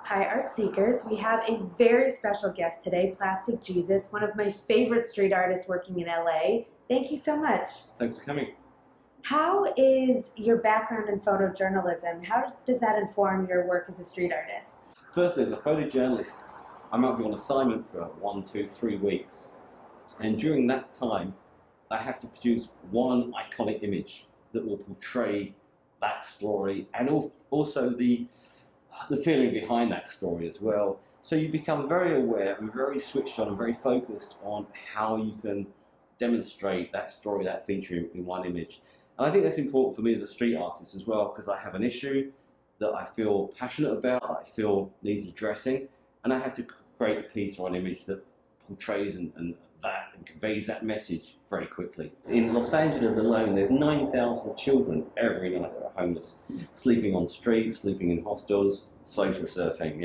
Hi, Art Seekers. We have a very special guest today, Plastic Jesus, one of my favorite street artists working in LA. Thank you so much. Thanks for coming. How is your background in photojournalism? How does that inform your work as a street artist? Firstly, as a photojournalist, I might be on assignment for 1, 2, 3 weeks. And during that time, I have to produce one iconic image that will portray that story and also the feeling behind that story as well. So you become very aware and very switched on and very focused on how you can demonstrate that story, that feature in one image. And I think that's important for me as a street artist as well, because I have an issue that I feel passionate about, that I feel needs addressing, and I have to create a piece or an image that portrays and conveys that message very quickly. In Los Angeles alone, there's 9,000 children every night that are homeless, sleeping on streets, sleeping in hostels, sofa surfing,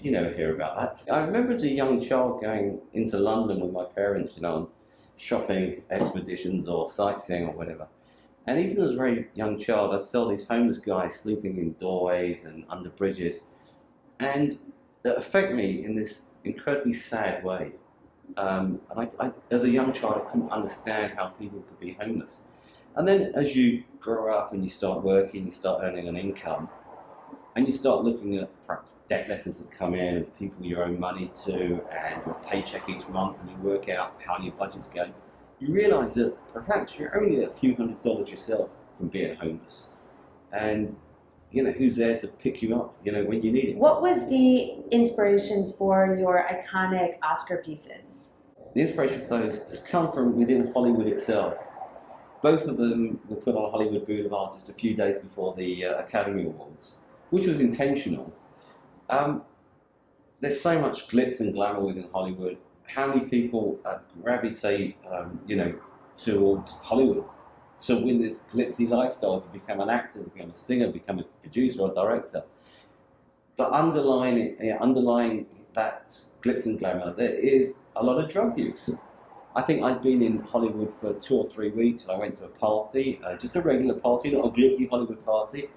You never hear about that. I remember as a young child going into London with my parents, on shopping expeditions or sightseeing or whatever. And even as a very young child, I saw these homeless guys sleeping in doorways and under bridges. And it affected me in this incredibly sad way. And I, as a young child, I couldn't understand how people could be homeless. And then as you grow up and you start working, you start earning an income, and you start looking at perhaps debt letters that come in and people you owe money to and your paycheck each month, and you work out how your budget's going, you realise that perhaps you're only a few $100s yourself from being homeless. And who's there to pick you up, when you need it. What was the inspiration for your iconic Oscar pieces? The inspiration for those has come from within Hollywood itself. Both of them were put on Hollywood Boulevard just a few days before the Academy Awards, which was intentional. There's so much glitz and glamour within Hollywood. How many people gravitate, towards Hollywood to win this glitzy lifestyle, to become an actor, to become a singer, become a producer or a director? But underlying that glitz and glamour, there is a lot of drug use. I think I'd been in Hollywood for 2 or 3 weeks, and I went to a party, just a regular party, not a glitzy Hollywood party,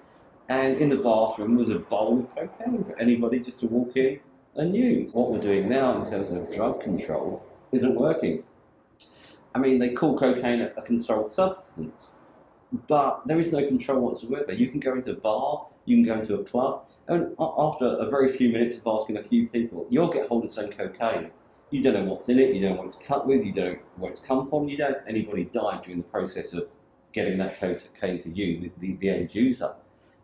and in the bathroom was a bowl of cocaine for anybody just to walk in and use. What we're doing now in terms of drug control isn't working. I mean, they call cocaine a controlled substance, but there is no control whatsoever. You can go into a bar, you can go into a club, and after a very few minutes of asking a few people, you'll get hold of some cocaine. You don't know what's in it, you don't know what it's cut with, you don't know where it's come from, you don't know if anybody died during the process of getting that cocaine to you, the end user.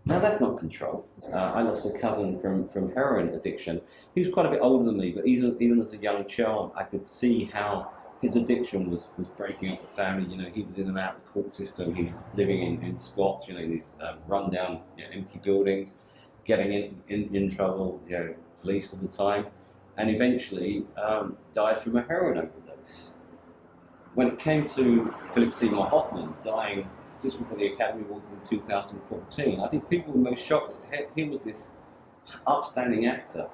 Now that's not control. I lost a cousin from heroin addiction. He was quite a bit older than me, but even as a young child, I could see how his addiction was breaking up the family. He was in and out of the court system. He was living in squats, in these rundown, empty buildings, getting in trouble, police all the time, and eventually died from a heroin overdose. When it came to Philip Seymour Hoffman dying just before the Academy Awards in 2014, I think people were most shocked that he was this upstanding actor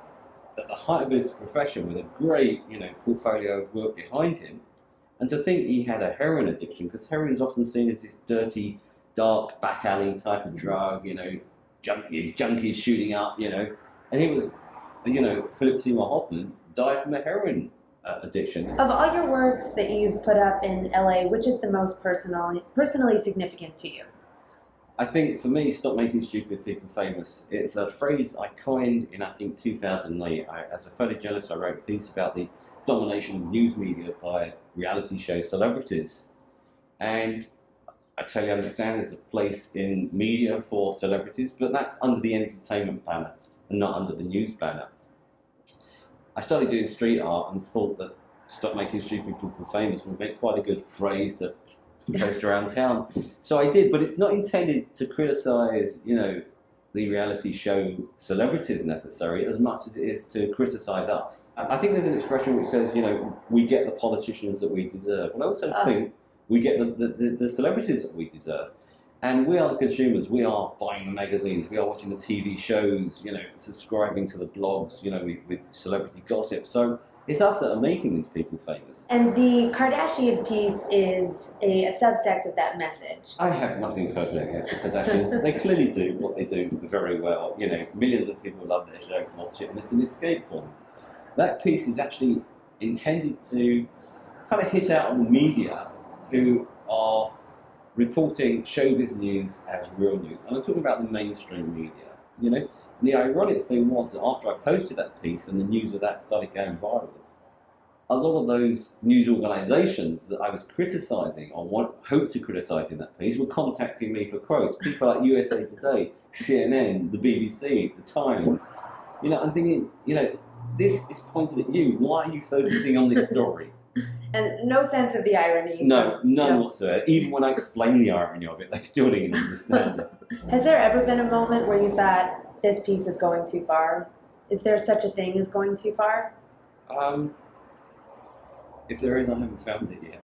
at the height of his profession with a great, portfolio of work behind him, and to think he had a heroin addiction, because heroin is often seen as this dirty, dark, back alley type of drug, junkies shooting up, and he was, Philip Seymour Hoffman died from a heroin addiction. Of all your works that you've put up in LA, which is the most personally significant to you? I think for me, stop making stupid people famous. It's a phrase I coined in, I think, 2008. As a photojournalist, I wrote a piece about the domination of news media by reality show celebrities. And I totally understand there's a place in media for celebrities, but that's under the entertainment banner and not under the news banner. I started doing street art and thought that stop making stupid people famous would make quite a good phrase that goes around town. So I did, but it's not intended to criticise, the reality show celebrities necessarily, as much as it is to criticise us. I think there's an expression which says, we get the politicians that we deserve. But I also think we get the celebrities that we deserve. And we are the consumers. We are buying the magazines. We are watching the TV shows, subscribing to the blogs, with celebrity gossip. So It's us that are making these people famous. And the Kardashian piece is a subsect of that message. I have nothing personally against the Kardashians. They clearly do what they do very well. You know, millions of people love their show, watch it, and it's an escape for them. That piece is actually intended to kind of hit out on the media who are reporting showbiz news as real news. And I'm talking about the mainstream media, you know. And the ironic thing was that after I posted that piece and the news of that started going viral, a lot of those news organisations that I was criticising or hoped to criticise in that piece were contacting me for quotes. People like USA Today, CNN, the BBC, the Times. You know, I'm thinking, you know, this is pointed at you. Why are you focusing on this story? And no sense of the irony. No, none whatsoever. Even when I explain the irony of it, they still didn't understand it. Has there ever been a moment where you thought, this piece is going too far? Is there such a thing as going too far? If there is, I haven't found it yet.